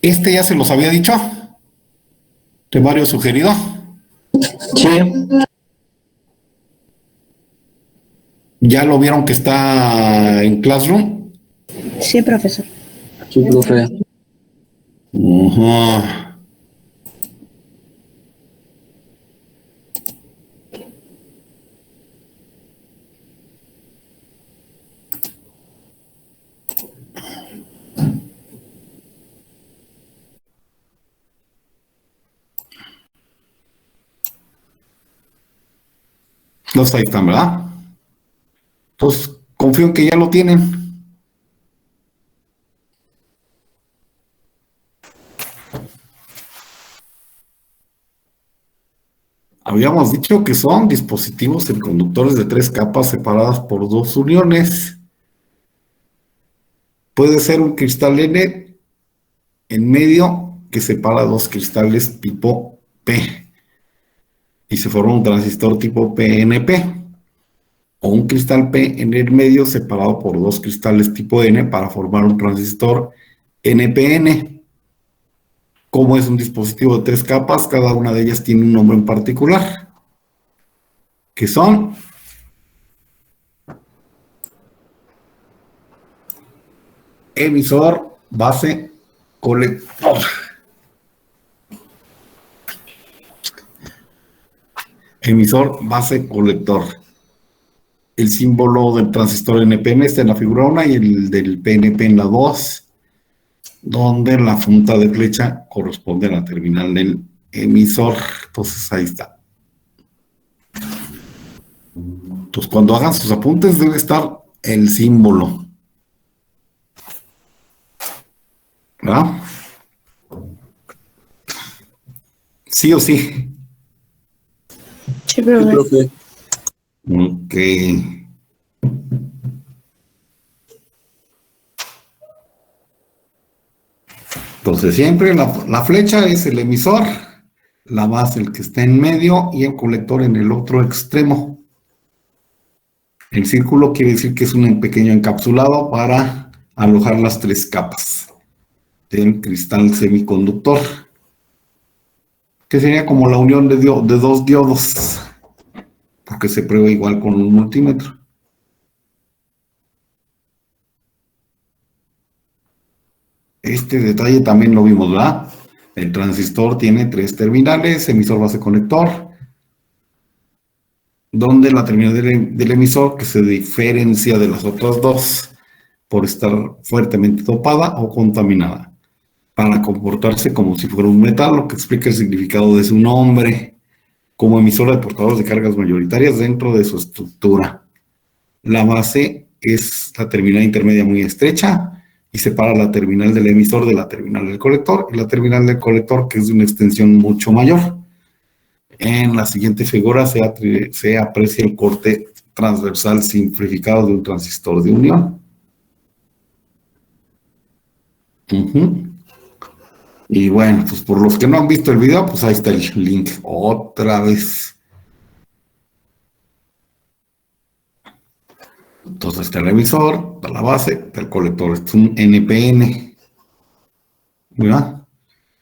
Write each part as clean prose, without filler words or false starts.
Este ya se los había dicho, temario sugerido. Sí, ¿Ya lo vieron que está en Classroom? Sí, profesor. sí, profe. Ajá. Los ahí están, ¿verdad? Entonces, confío en que ya lo tienen. Habíamos dicho que son dispositivos semiconductores de 3 capas separadas por 2 uniones. Puede ser un cristal N en medio que separa 2 cristales tipo P y se forma un transistor tipo PNP. O un cristal P en el medio separado por 2 cristales tipo N para formar un transistor NPN. Como es un dispositivo de 3 capas, cada una de ellas tiene un nombre en particular, que son emisor, base, colector. Emisor, base, colector. El símbolo del transistor NPN está en la figura 1 y el del PNP en la 2, donde la punta de flecha corresponde a la terminal del emisor. Entonces ahí está. Entonces cuando hagan sus apuntes debe estar el símbolo, ¿verdad? Sí o sí. Sí, Sí, profe. profe. Ok. Entonces siempre la flecha es el emisor, la base el que está en medio y el colector en el otro extremo. El círculo quiere decir que es un pequeño encapsulado para alojar las 3 capas del cristal semiconductor, que sería como la unión de 2 diodos, porque se prueba igual con un multímetro. Este detalle también lo vimos, ¿verdad? El transistor tiene 3 terminales, emisor, base, conector, donde la terminal del emisor, que se diferencia de las otras dos por estar fuertemente dopada o contaminada, para comportarse como si fuera un metal, lo que explica el significado de su nombre, como emisora de portadores de cargas mayoritarias dentro de su estructura. La base es la terminal intermedia muy estrecha y separa la terminal del emisor de la terminal del colector, y la terminal del colector, que es de una extensión mucho mayor. En la siguiente figura se aprecia el corte transversal simplificado de un transistor de unión. Y bueno, pues por los que no han visto el video, pues ahí está el link otra vez. Entonces está el emisor, está la base, está el colector. Este es un NPN, ¿verdad?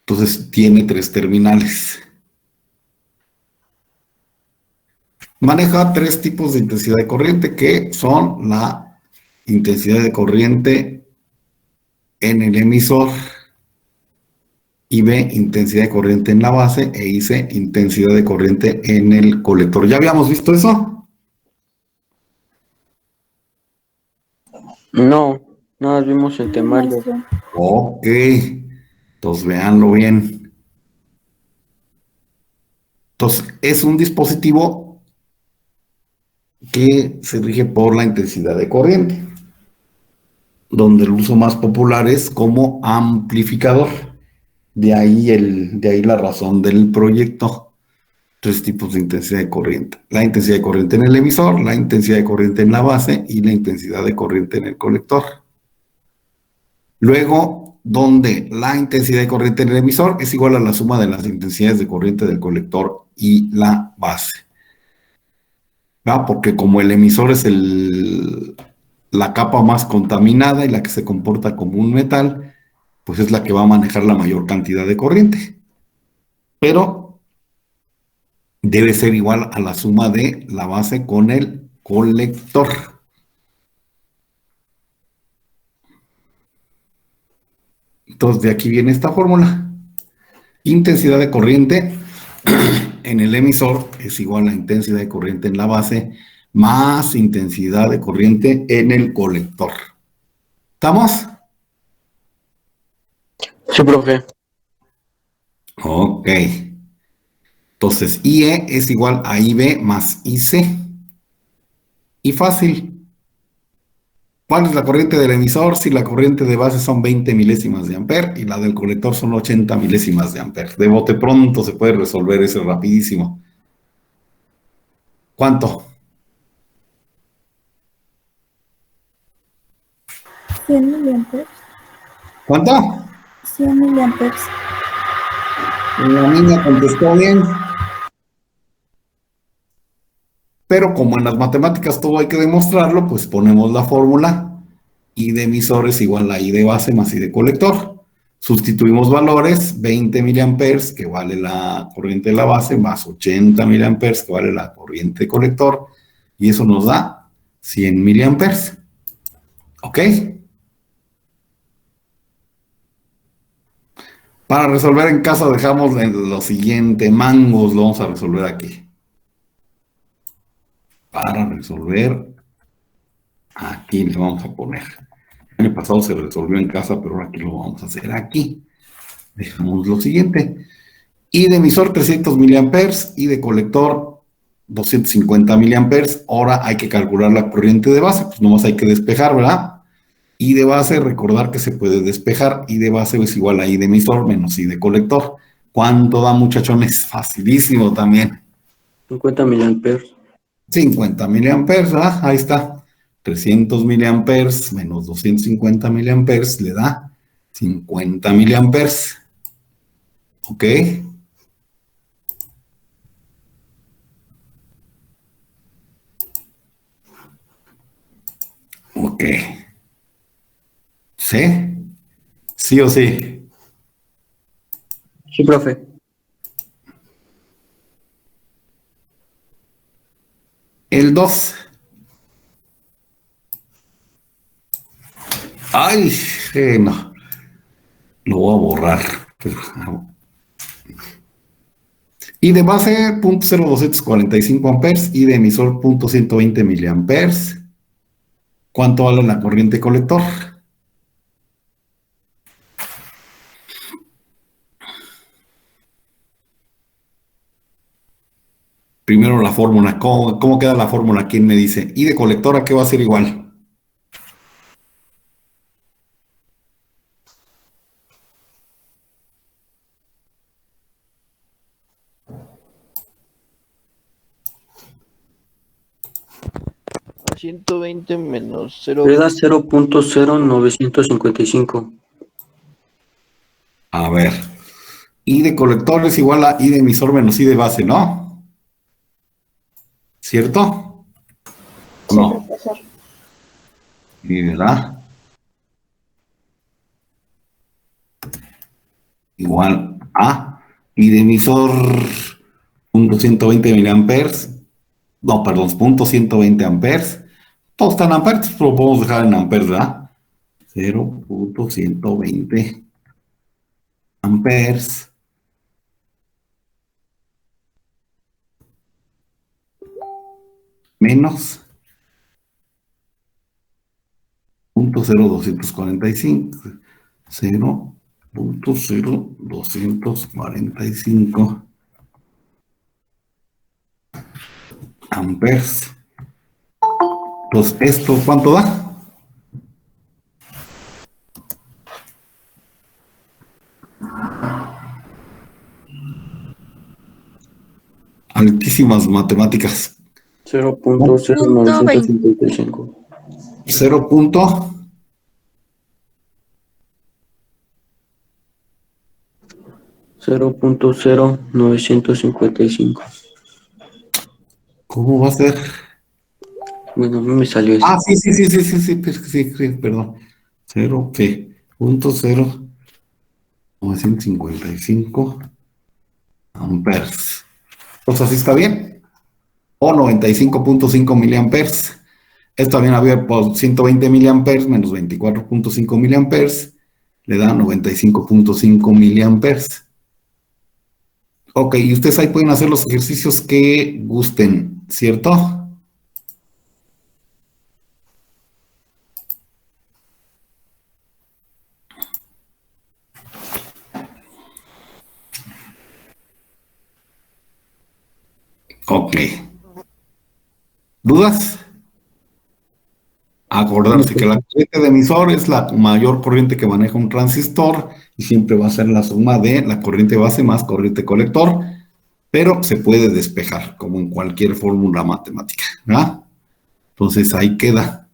Entonces tiene 3 terminales. Maneja 3 tipos de intensidad de corriente, que son la intensidad de corriente en el emisor, IB, intensidad de corriente en la base, e IC, intensidad de corriente en el colector. ¿Ya habíamos visto eso? No, nada, vimos el temario. Maestro. Ok, entonces véanlo bien. Entonces, es un dispositivo que se rige por la intensidad de corriente, donde el uso más popular es como amplificador. De ahí la razón del proyecto. 3 tipos de intensidad de corriente: la intensidad de corriente en el emisor, la intensidad de corriente en la base y la intensidad de corriente en el colector. Luego, donde la intensidad de corriente en el emisor es igual a la suma de las intensidades de corriente del colector y la base. ¿Va? Porque como el emisor es la capa más contaminada y la que se comporta como un metal, pues es la que va a manejar la mayor cantidad de corriente. Pero debe ser igual a la suma de la base con el colector. Entonces, de aquí viene esta fórmula. Intensidad de corriente en el emisor es igual a intensidad de corriente en la base más intensidad de corriente en el colector. ¿Estamos? Sí, profe. Ok. Entonces, IE es igual a IB más IC. Y fácil. ¿Cuál es la corriente del emisor? Si la corriente de base son 20 milésimas de amper y la del colector son 80 milésimas de amper. De bote pronto se puede resolver eso rapidísimo. ¿Cuánto? 100 miliamperes. ¿Cuánto? 100 miliamperes. La niña contestó bien. Pero como en las matemáticas todo hay que demostrarlo, pues ponemos la fórmula I de emisor es igual a I de base más I de colector. Sustituimos valores, 20 miliamperes, que vale la corriente de la base, más 80 miliamperes, que vale la corriente de colector, y eso nos da 100 miliamperes. ¿Ok? Para resolver en casa dejamos lo siguiente, mangos, lo vamos a resolver aquí. Para resolver, aquí le vamos a poner. El año pasado se resolvió en casa, pero ahora aquí lo vamos a hacer aquí. Dejamos lo siguiente. I de emisor 300 miliamperes, I de colector 250 miliamperes. Ahora hay que calcular la corriente de base, pues nomás hay que despejar, ¿verdad? I de base, recordar que se puede despejar. I de base es igual a I de emisor menos I de colector. ¿Cuánto da, muchachones? Facilísimo también. 50 miliamperes. 50 miliamperes, ¿verdad? Ahí está. 300 miliamperes menos 250 miliamperes le da 50 miliamperes. ¿Ok? Ok. ¿Sí? ¿Sí o sí? Sí, profe. El 2. Ay, no. Lo voy a borrar. Y de base, 0.0245 amperes. Y de emisor, 0.120 miliamperes. ¿Cuánto vale la corriente colector? Primero la fórmula. ¿Cómo queda la fórmula? ¿Quién me dice? Y de colector, ¿a qué va a ser igual? A 120 menos Le 0. da 0.0955. A ver. I de colector es igual a I de emisor menos I de base, ¿no? ¿Cierto? Sí, No. profesor. I de la igual a I de emisor 0.120 miliamperes. No, perdón, 0.120 amperes. Todos están en amperes, pero lo podemos dejar en amperes, ¿verdad? 0.120 amperes menos 0.0245. 0.0245 amperes. Pues esto, ¿cuánto da? Altísimas matemáticas. 0.0955. 0. 0.0955. ¿Cómo va a ser? Bueno, a mí me salió eso. Sí, perdón. 0, ¿qué? 0. 955 amperes. Pues así está bien. O 95.5 miliamperes. Esto también había por 120 miliamperes menos 24.5 miliamperes. Le da 95.5 miliamperes. Ok, y ustedes ahí pueden hacer los ejercicios que gusten, ¿cierto? Ok. ¿Dudas? Acordarse que la corriente de emisor es la mayor corriente que maneja un transistor y siempre va a ser la suma de la corriente base más corriente colector, pero se puede despejar como en cualquier fórmula matemática, ¿verdad? Entonces ahí queda.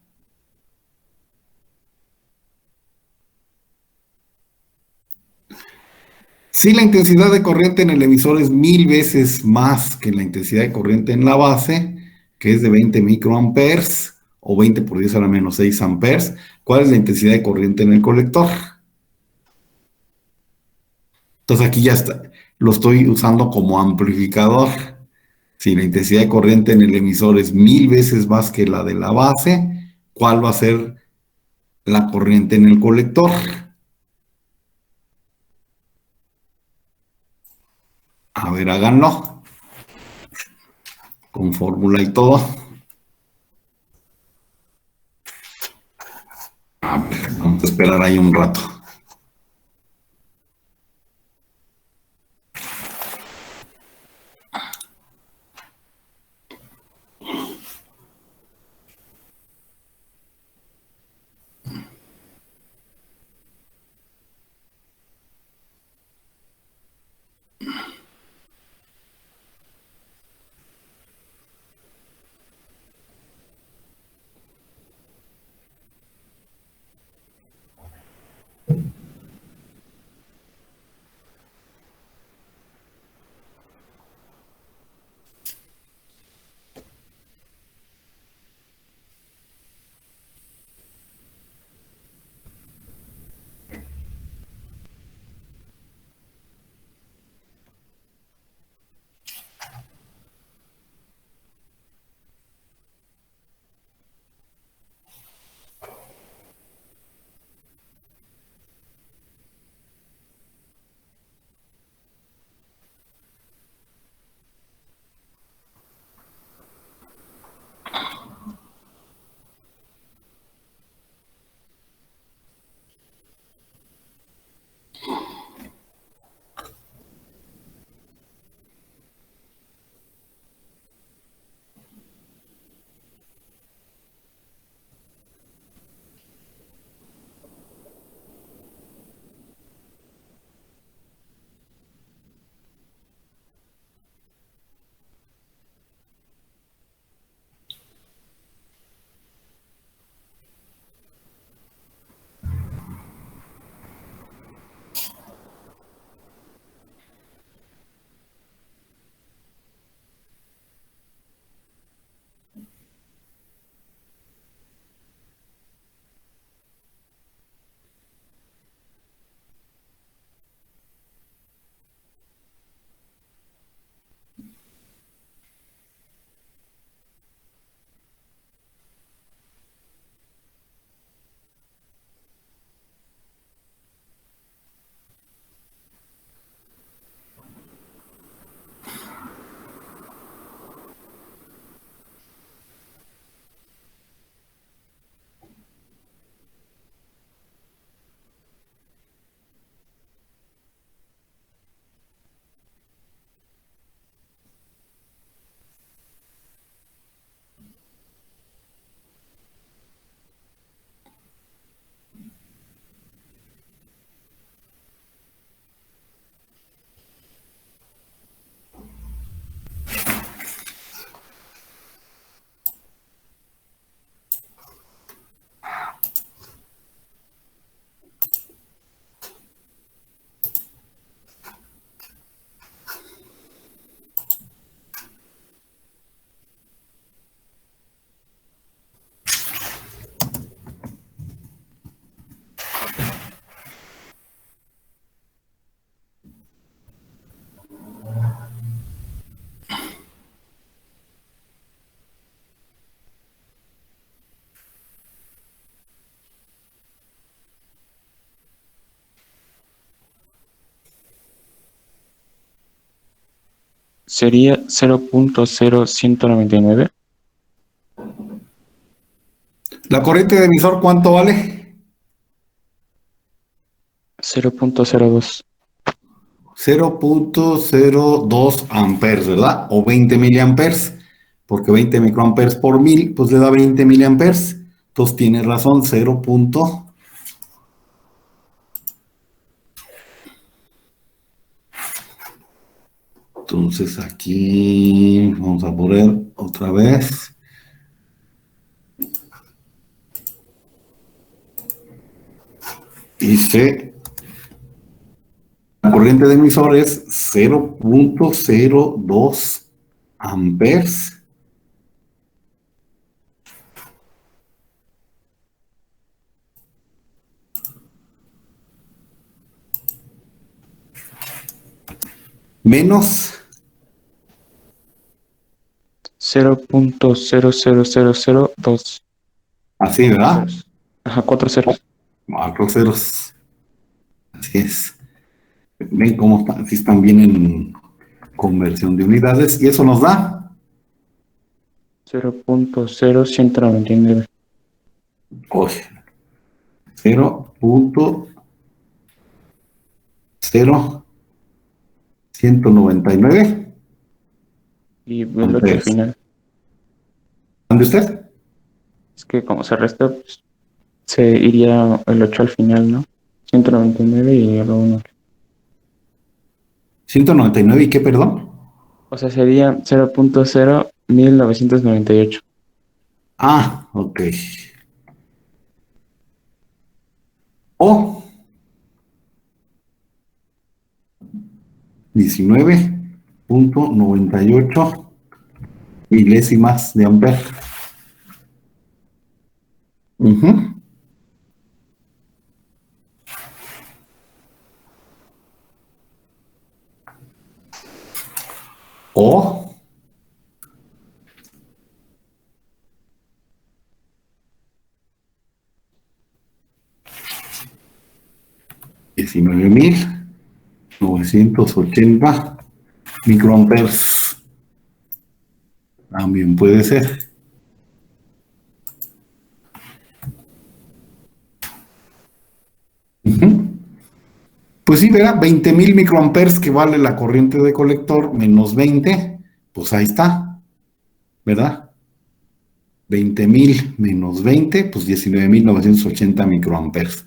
Si la intensidad de corriente en el emisor es 1000 veces más que la intensidad de corriente en la base, que es de 20 microamperes o 20 por 10 a la menos 6 amperes, ¿cuál es la intensidad de corriente en el colector? Entonces aquí ya está, lo estoy usando como amplificador. Si la intensidad de corriente en el emisor es 1000 veces más que la de la base, ¿cuál va a ser la corriente en el colector? A ver, háganlo con fórmula y todo. A ver, vamos a esperar ahí un rato. sería 0.0199. ¿La corriente de emisor cuánto vale? 0.02. 0.02 amperes, ¿verdad? O 20 miliamperes, porque 20 microamperes por 1000, pues le da 20 miliamperes. Entonces tiene razón, 0. Entonces aquí vamos a poner otra vez. Dice, la corriente de emisor es 0.02 amperes menos 0.00002. así, ¿verdad? Ajá, 4 ceros. 4 ceros. Así es. Ven cómo están, si están bien en conversión de unidades, y eso nos da 0.0199. 0.0199 Y el 8 al amperes. final. ¿Dónde usted? Es que como se resta, pues, se iría el 8 al final, ¿no? 199 y luego 1. 199 y qué, perdón. O sea, sería 0.01998. Ah, ok. O 19.98 milésimas de amper. Ujú. O 19.980 microamperes. También puede ser. Ujú. Pues sí, verá, 20.000 microamperes que vale la corriente de colector menos 20, pues ahí está, ¿verdad? 20.000 menos 20, pues 19.980 microamperes.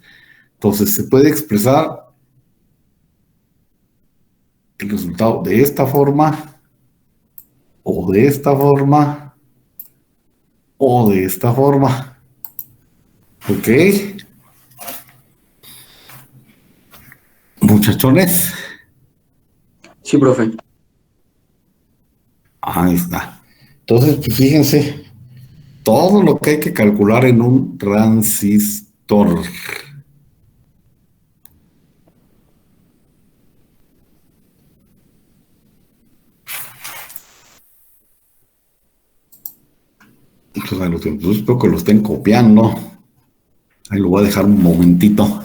Entonces se puede expresar el resultado de esta forma, o de esta forma, o de esta forma. ¿Ok? Muchachones, Sí, profe. ahí está. Entonces, pues fíjense, todo lo que hay que calcular en un transistor. Pues ahí espero que lo estén copiando. Ahí lo voy a dejar un momentito.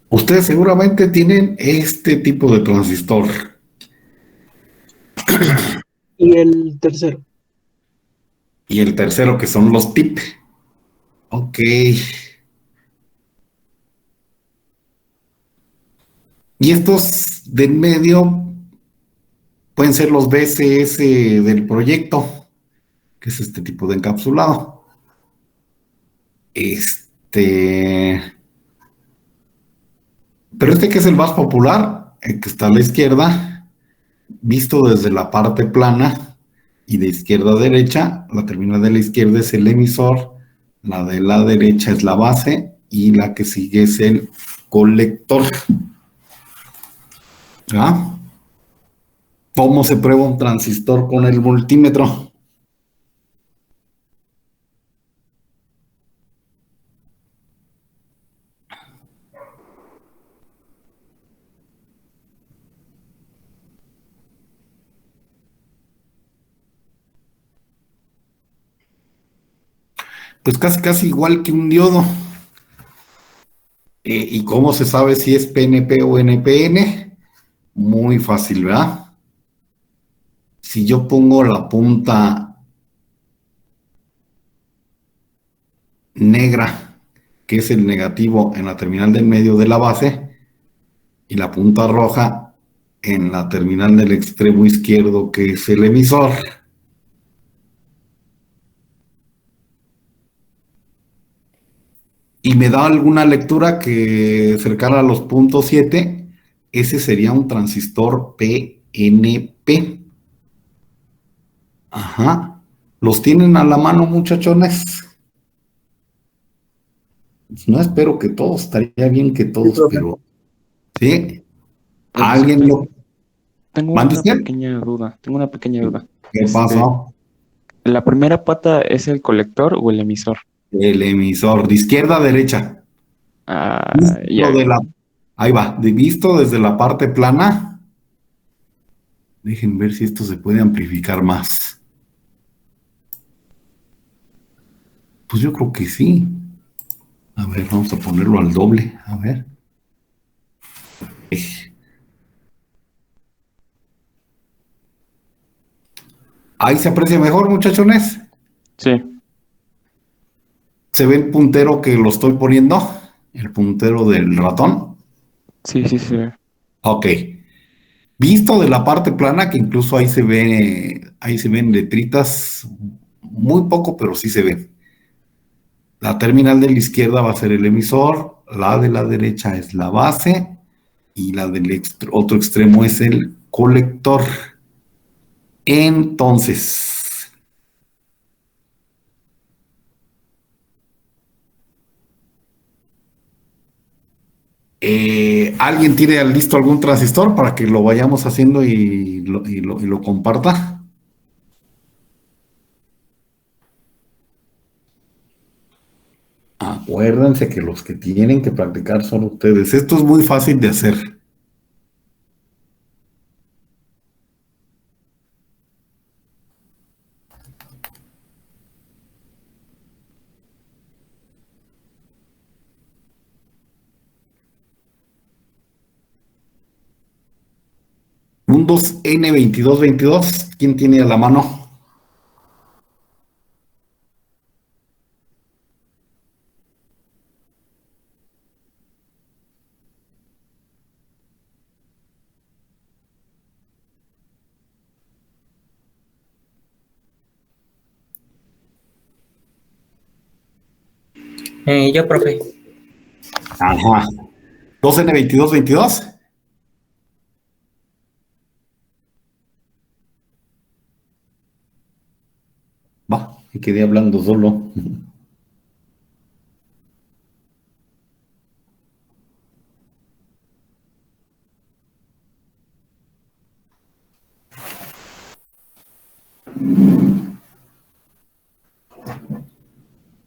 Ustedes seguramente tienen este tipo de transistor. Y el tercero. Y el tercero, que son los TIP. Ok. Y estos de en medio pueden ser los BCS del proyecto, que es este tipo de encapsulado. Pero este que es el más popular, el que está a la izquierda, visto desde la parte plana y de izquierda a derecha, la terminal de la izquierda es el emisor, la de la derecha es la base y la que sigue es el colector. ¿Ah? ¿Cómo se prueba un transistor con el multímetro? Pues casi igual que un diodo. ¿Y cómo se sabe si es PNP o NPN? Muy fácil, ¿verdad? Si yo pongo la punta negra, que es el negativo en la terminal del medio de la base, y la punta roja en la terminal del extremo izquierdo, que es el emisor, y me da alguna lectura que cercana a los puntos 7, ese sería un transistor PNP. Ajá. ¿Los tienen a la mano, muchachones? No espero que todos, estaría bien que Sí, todos, profe. pero ¿sí? Profesor, ¿Alguien lo tengo mande una usted? pequeña duda. Tengo una pequeña duda. ¿Qué pasó? ¿La primera pata es el colector o el emisor? El emisor, de izquierda a derecha. Ah, Visto ya. de la, ahí va, visto desde la parte plana. Dejen ver si esto se puede amplificar más. Pues yo creo que sí. A ver, vamos a ponerlo al doble. A ver. Ahí se aprecia mejor, muchachones. Sí, ¿Se ve el puntero que lo estoy poniendo? El puntero del ratón. sí. Ok. Visto de la parte plana, que incluso ahí se ven letritas, muy poco, pero sí se ven. La terminal de la izquierda va a ser el emisor, la de la derecha es la base y la del otro extremo es el colector. Entonces, ¿alguien tiene listo algún transistor para que lo vayamos haciendo y lo comparta? Acuérdense que los que tienen que practicar son ustedes. Esto es muy fácil de hacer. Mundos N2222, ¿quién tiene a la mano? Yo, profe. Ajá. 2N2222. Va, me quedé hablando solo.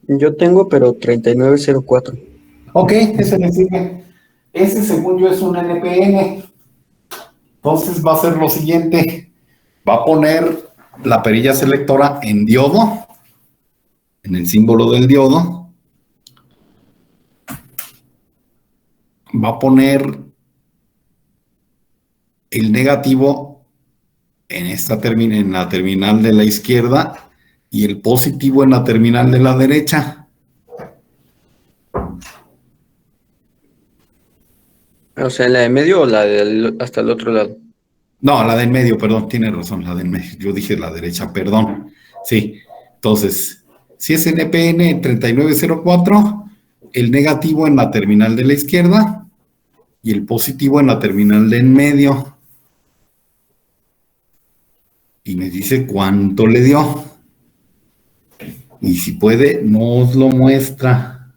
Yo tengo, pero 3904. Ok, ese me sirve. Ese, según yo, es un NPN. Entonces va a ser lo siguiente. Va a poner la perilla selectora en diodo, en el símbolo del diodo. va a poner el negativo en la terminal de la izquierda y el positivo en la terminal de la derecha. O sea, ¿la de medio o la hasta el otro lado? No, la del medio, perdón, tiene razón, la del medio. Yo dije la derecha, perdón. Sí, entonces, si es NPN 3904, el negativo en la terminal de la izquierda y el positivo en la terminal de en medio. Y me dice cuánto le dio. Y si puede, nos lo muestra.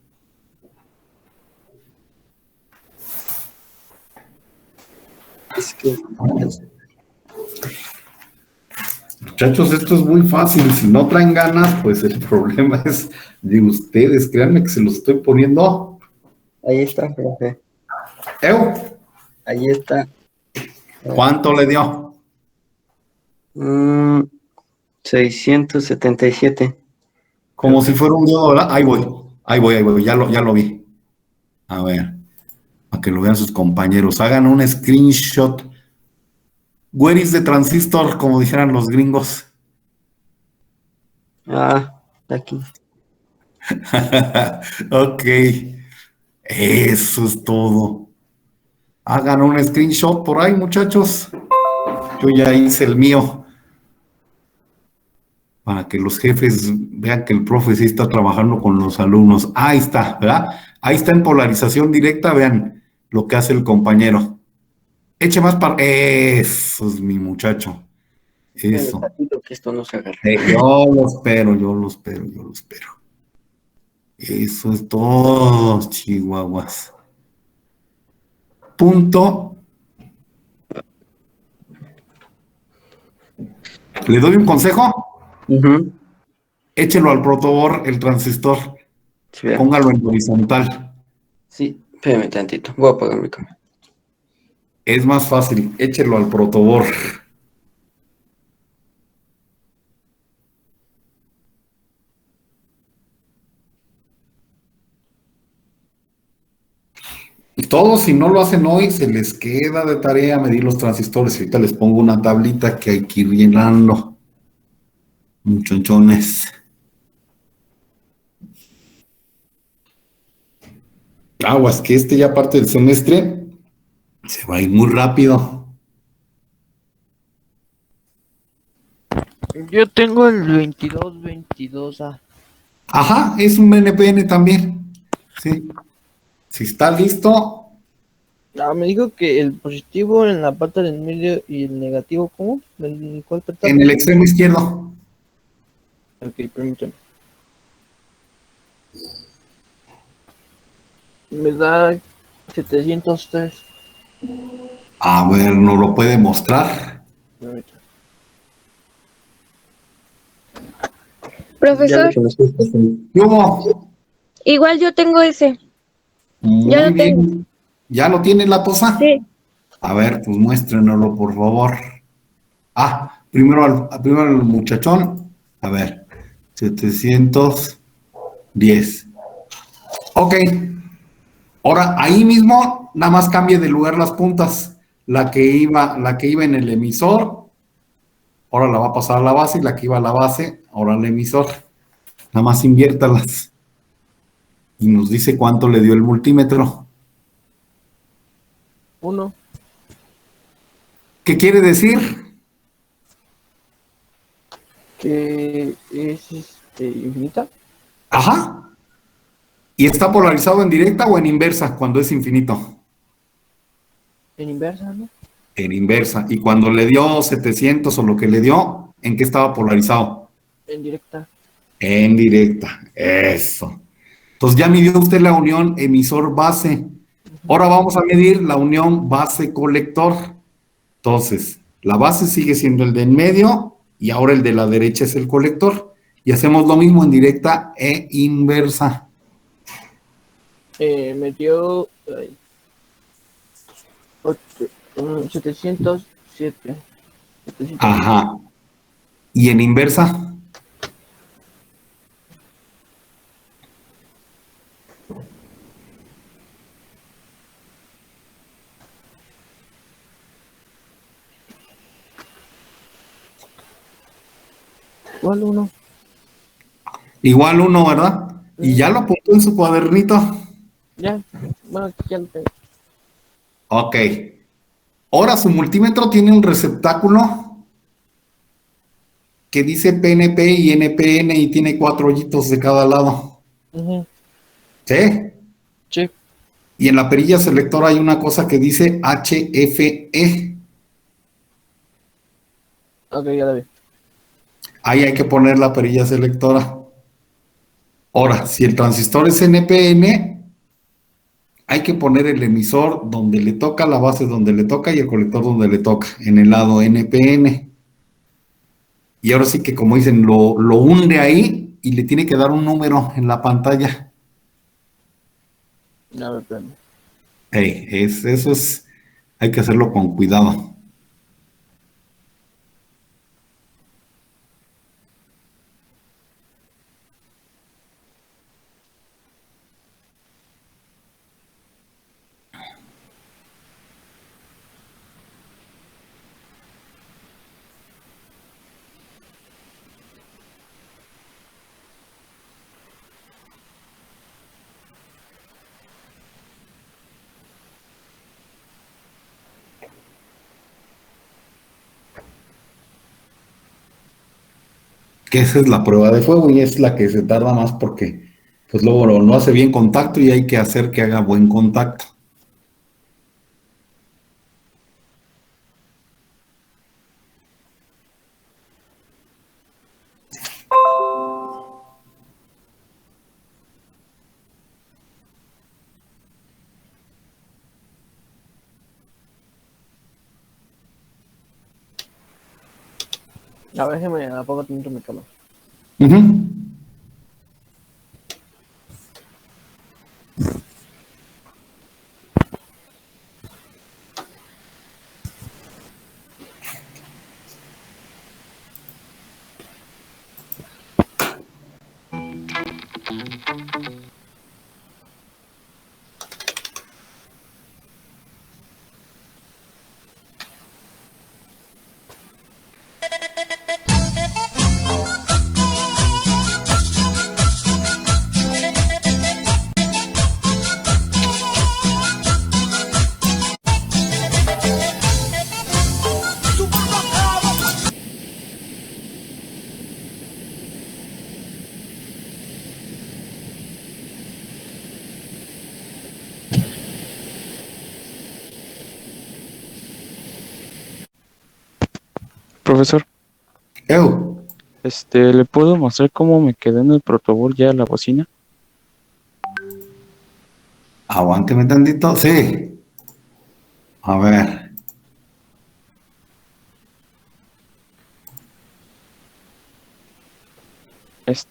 Es que... Muchachos, esto es muy fácil. Si no traen ganas, pues el problema es de ustedes. Créanme que se los estoy poniendo. Ahí está, profe. ¡Eu! Ahí está. ¿Cuánto le dio? 677. Como si fuera un dedo, ¿verdad? Ahí voy, ya lo vi. A ver, para que lo vean sus compañeros. Hagan un screenshot. Where is the transistor, como dijeran los gringos. Ah, aquí. Ok, eso es todo. Hagan un screenshot por ahí, muchachos. Yo ya hice el mío. Para que los jefes vean que el profe sí está trabajando con los alumnos. Ahí está, ¿verdad? Ahí está en polarización directa, vean lo que hace el compañero. Eche más para... Eso es mi muchacho. Eso. Que esto no se agarre. Yo lo espero. Eso es todo, chihuahuas. Punto. ¿Le doy un consejo? Échelo al protoboard, el transistor. Sí, vea. Póngalo en horizontal. Sí, espérame tantito. Voy a apagar mi cámara. Es más fácil, échelo al protoboard. Y todos, si no lo hacen hoy, se les queda de tarea medir los transistores. Ahorita les pongo una tablita que hay que ir llenando. Muchachones. Aguas, que ya parte del semestre se va a ir muy rápido. Yo tengo el 2222A. Ajá, es un NPN también. Sí. Si está listo, Ah, me dijo que el positivo en la parte del medio y el negativo, ¿cómo? ¿En cuál parte? en el extremo izquierdo. Ok, permítame. Me da 703. A ver, ¿nos lo puede mostrar? Permítame. Profesor, ¿Qué hubo? igual yo tengo ese. Muy Ya lo bien. ¿Ya lo tiene la cosa? Sí. A ver, pues muéstrenoslo, por favor. Ah, primero al muchachón. A ver, 710. Ok. Ahora, ahí mismo, nada más cambie de lugar las puntas. La que iba en el emisor, ahora la va a pasar a la base, y la que iba a la base, ahora al emisor. Nada más inviértalas. Y nos dice cuánto le dio el multímetro. 1. ¿Qué quiere decir? Que es infinita. Ajá. ¿Y está polarizado en directa o en inversa cuando es infinito? En inversa, ¿no? En inversa. Y cuando le dio 700 o lo que le dio, ¿en qué estaba polarizado? En directa. En directa. Eso. Entonces ya midió usted la unión emisor-base. Ahora vamos a medir la unión base-colector. Entonces, la base sigue siendo el de en medio y ahora el de la derecha es el colector. Y hacemos lo mismo en directa e inversa. Me dio 707. Ajá. ¿Y en inversa? ¿Cuál uno? Igual 1, ¿verdad? Y ya lo apuntó en su cuadernito. Ya, bueno, aquí ya lo tengo. Ok. Ahora su multímetro tiene un receptáculo que dice PNP y NPN y tiene 4 hoyitos de cada lado. Ujú, ¿Sí? sí, Y en la perilla selectora hay una cosa que dice HFE. ok, ya la vi. Ahí hay que poner la perilla selectora. Ahora, si el transistor es NPN, hay que poner el emisor donde le toca, la base donde le toca y el colector donde le toca, en el lado NPN. Y ahora sí que, como dicen, lo hunde ahí y le tiene que dar un número en la pantalla. Ya me prendo. Eso es, hay que hacerlo con cuidado. Que esa es la prueba de fuego y es la que se tarda más porque pues luego no hace bien contacto y hay que hacer que haga buen contacto. A ver, déjeme apago tanto mi calor. Ujú. Profesor, Eu, ¿le puedo mostrar cómo me quedé en el protoboard ya la bocina? aguánteme tantito. Sí. A ver.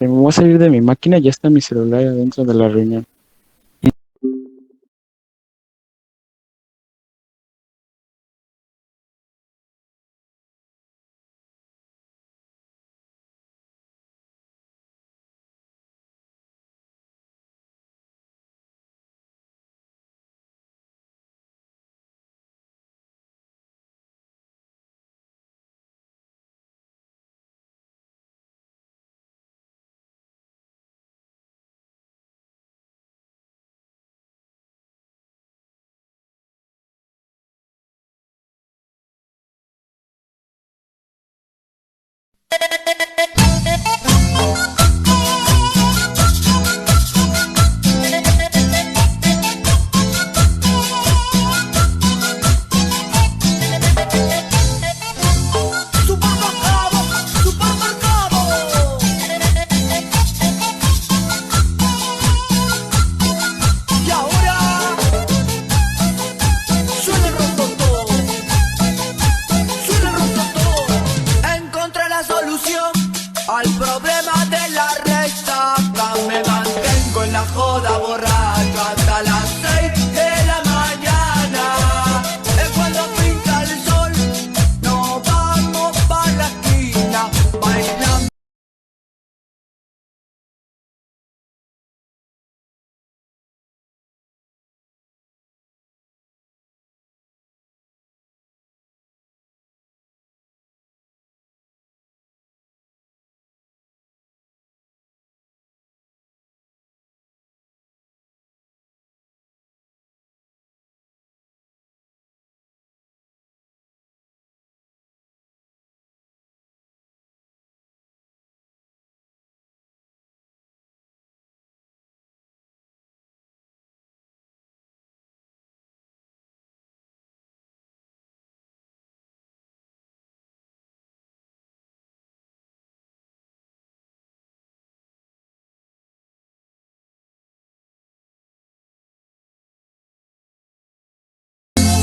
Me voy a salir de mi máquina, ya está mi celular adentro de la reunión.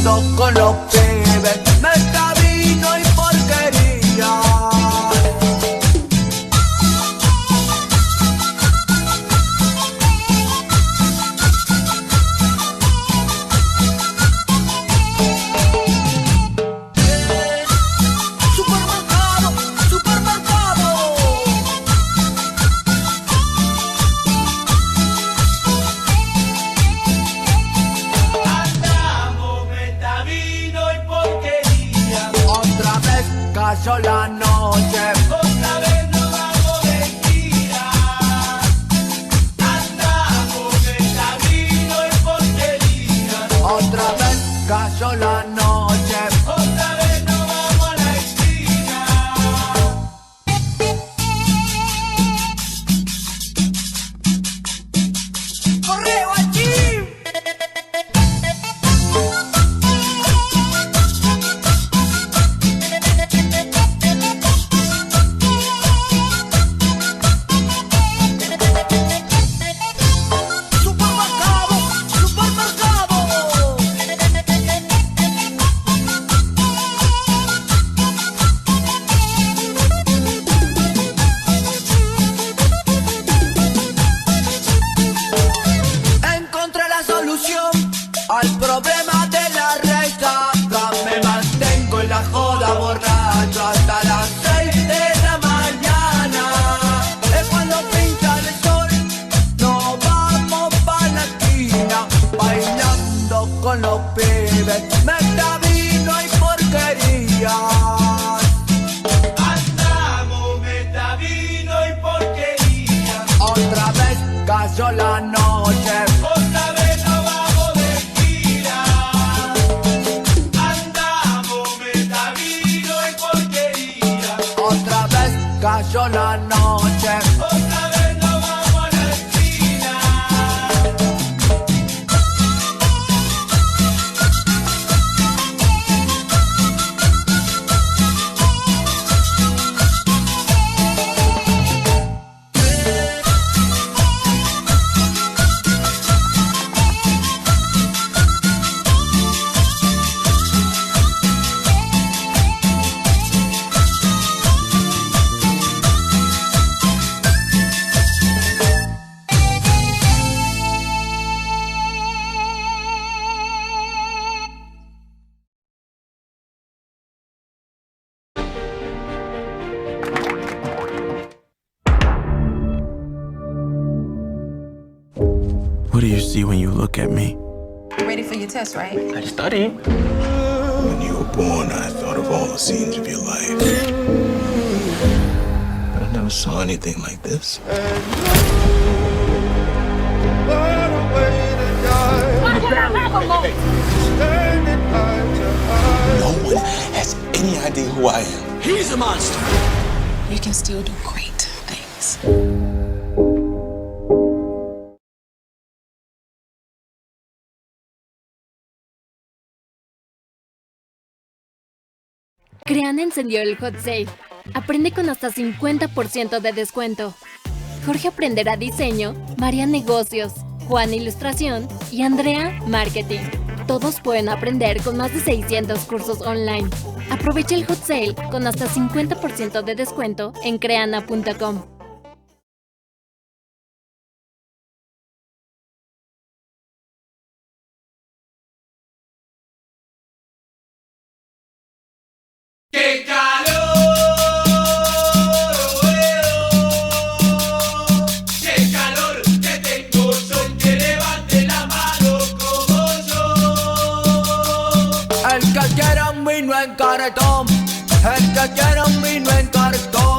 bailando con los pibes, meta vino y porquería. Supermercado, supermercado. Andamos, meta vino y porquería. Otra vez cayó la noche. Otra vez nos vamos de gira. Andamos, meta vino y porquería. Otra vez cayó la noche. Otra vez nos vamos a la esquina. ¡Correo allí! Supermercado, supermercado. Encontré la solución al problema de la resaca. Me mantengo en la joda borracho hasta las 6 de la mañana. Es cuando pinta el sol, nos vamos pa' la esquina, bailando con los pibes, meta vino y porquería. Andamos, meta vino y porquería. Otra vez cayó la noche. Otra vez nos vamos de gira. Andamos, meta vino y porquería. Otra vez cayó la noche. Otra vez nos vamos a la esquina. What do you see when you look at me? You're ready for your test, right? I studied. When you were born, I thought of all the scenes of your life. But I never saw anything like this. No one has any idea who I am. He's a monster. You can still do great things. Creana encendió el hot sale. Aprende con hasta 50% de descuento. Jorge aprenderá diseño, María negocios, Juan ilustración y Andrea marketing. Todos pueden aprender con más de 600 cursos online. Aprovecha el hot sale con hasta 50% de descuento en creana.com. ¡Qué calor! ¡Qué calor que tengo yo! Que levante la mano como yo. El que quiera un vino en cartón, el que quiera un vino en cartón.